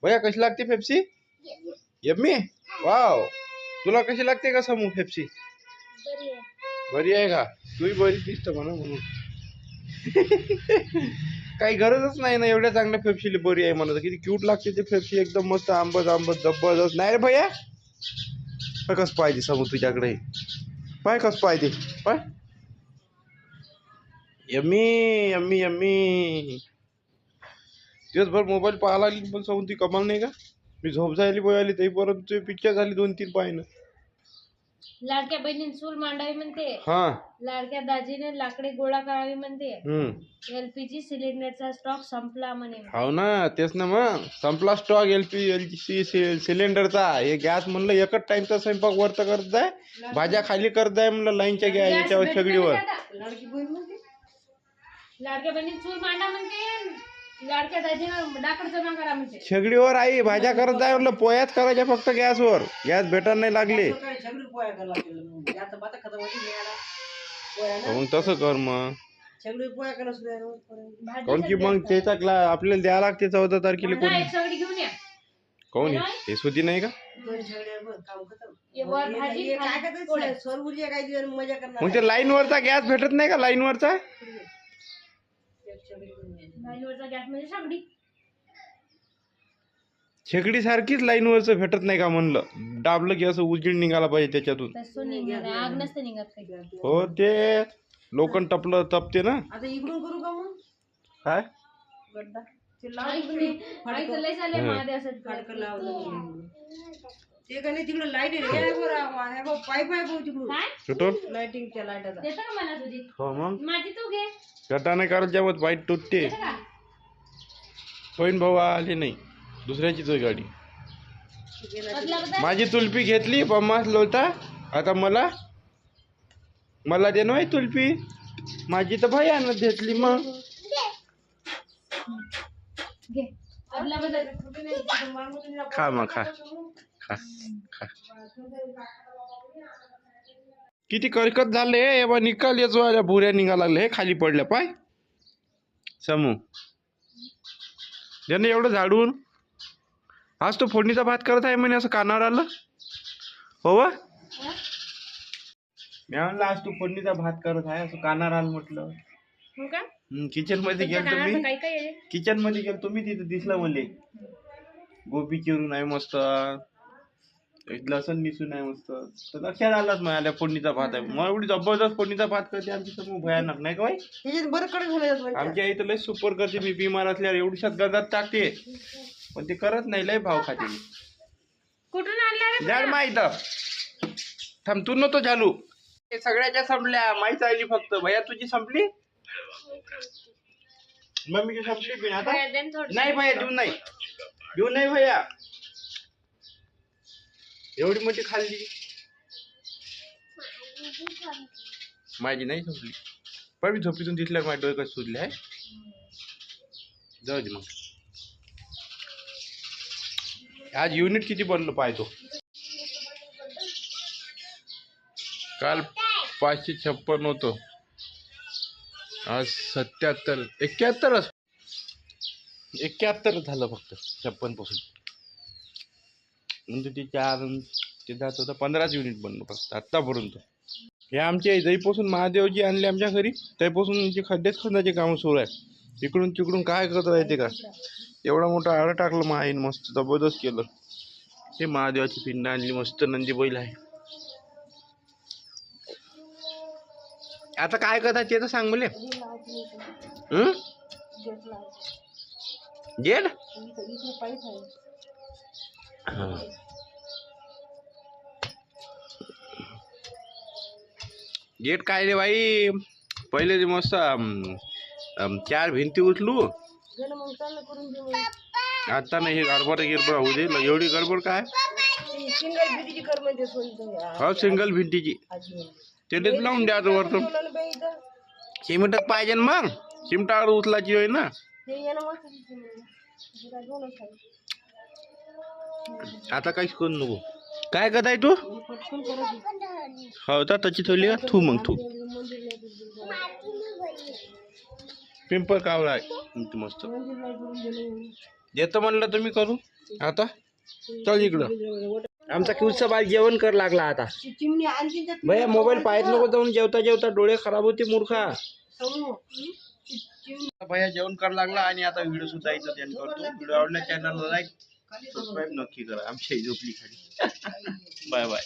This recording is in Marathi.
भैया कशी लागते पेप्सी? यम्मी. वाव, तुला कशी लागते का समू पेप्सी? बरी आहे का? तूही बरी दिसत म्हणा म्हणून. काही गरजच नाही ना एवढ्या चांगल्या पेप्सीला बरी आहे म्हणत. किती क्यूट लागते ते पेप्सी, एकदम मस्त आंबट आंबट जबरदस्त. नाही रे भैया, कस पाहिजे समू तुझ्याकडे? पाय कस पाहिजे पाय. Yummy yummy yummy. दिवसभर मोबाईल पाहायला लागली पण समोर ती कमाल नाही का? मी झोप जायली बोयाली तरी परंतु पिक्चर झाली 2-3 पाहिनं. लाडक्या बहिणीने चूल मांडावी म्हणते. हा, लाडक्या दाजीने लाकडे गोळा करावी म्हणते. एलपीजी सिलेंडरचा स्टॉक संपला म्हणे. हो ना, तेच ना मग संपला स्टॉक एलपीजी सिलेंडरचा. हे गॅस म्हणलं एकच टाइमचा स्वयंपाक वरत करत जाय, भाज्या खाली करत जाय म्हणलं लाईनच्या गॅस याच्यावर शेगडीवर. लाडक्या बहिणीने चूल मांडा म्हणते. लाडक्या दाजीने लाकड जमा करा म्हणते. शेगडीवर आई भाज्या करत जाय म्हणलं. पोयाच करायच्या फक्त गॅसवर. गॅस भेटायला नाही लागले. मग तसं कर मग. काऊन की मग त्याचा आपल्याला द्यायला लागते 14 तारखेला. कोणी सगळी घेऊन या. कोण हे सुधी नाही का? मग ते लाईन वरचा गॅस भेटत नाही का? लाईन वरचा गॅस म्हणजे सगळी शेगडी सारखीच लाईन वरच भेटत नाही का म्हणलं. दाबलं की असं उजेड निघाला पाहिजे त्याच्यातून. आग नसते निघत. हो, ते लोखंड टपलं तपते ना. आता इकडून करू का मग काय गड्डा? ते का नाही तिकडे लाईट आहे पाईप आहे तिकडून लाईटिंगच्या लाईट. हो मग गटा नाही करत जेव्हा वाईट तुटते. होईन भाऊ आले नाही, दुसऱ्याचीच होई गाडी. माझी तुलपी घेतली पम्मास लोटा. आता मला दे ना तुलपी. माझी तर भयानं घेतली. मग खा मग खा खा खा. किती करकत झाले हे निकाल याचो. भुऱ्या निघा लागले हे खाली पडल्या पाय. समू ज्याने एवढं झाडून आज तो फोडणीचा भात करत आहे म्हणे, असं कानावर आलं. हो वा, मी म्हणलं आज तू फोडणीचा भात करत आहे असं कानावर आलं म्हटलं. किचन मध्ये गेलो तुम्ही. किचन मध्ये गेलो तुम्ही, तिथे दिसलं म्हणले. गोबी चिरून आहे मस्त, लसण निसून आहे मस्त. तर लक्षात आलंच मला फोडणीचा भात आहे. मग एवढी जबरदस्त फोडणीचा भात करते आमची समूह, भयानक नाही का बाई? बरं कडे आमच्या इथं लय सुपर करते. मी बिमार असल्यावर एवढीशाच गंजात टाकते, पण ते करत नाही. लय भाव खाते. कुठून आणला झाड माहित थांब तू नव्हतो झालू. सगळ्याच्या संपल्या माहीत आली फक्त. भैया तुझी संपली, मम्मीची संपली पण आता नाही. भैया देऊ नाही भैया. एवढी मोठी खाल्ली. माझी नाही संपली, पण मी झोपीतून दिसल्या माझ्या डोळे कसे सुटले आहे. जाऊ दे मग. आज युनिट किती बनलं पाहतो. काल 556 होतं, आज 77 71 झालं फक्त 56 पासून. म्हणजे ते 4 ते जात होतं 15च युनिट बनलं फक्त आत्तापर्यंत. हे आमच्या जईपासून महादेवजी आणले आमच्या घरी त्यापासून खड्डेच खंदाचे काम सुरू आहे. इकडून तिकडून काय करत राहते का. एवढा मोठा आडं टाकलं मग आईन, मस्त जबरदस्त केलं. हे महादेवाची पिंड आणली मस्त, नंदी बैल आहे. आता काय करता ते तर सांग मला. जेड गेट काय रे भाई. पहिले ते मस्त 4 भिंती उचलू. आता नाही हे गडबड होऊ दे. एवढी गडबड काय. हो सिंगल भिंतीची तेच लावून द्यायचं वरतून. सिमेंटच पाहिजे ना मग. चिमटावर उचलायची होय ना. आता काहीच करू नको. काय करताय तू. हो तर त्याची थोडी का थू मग तू. पिंपल कावळा आहे मस्त. देतो म्हणलं तुम्ही करू. आता चल इकडं. आमचा किवचा बाल जेवण कर लागला आता. चिमणी आणखी त्यात भैया मोबाईल पाहत नको जाऊन, जेवता जेवता डोळे खराब होते मूर्खा. समू. भैया जेवण करायला लागला आणि आता व्हिडिओ सुद्धा इथं त्यांनी करतो. व्हिडिओ आवडला चॅनलला लाईक सबस्क्राईब नक्की करा. आमच्या झोपली खाली. Bye bye.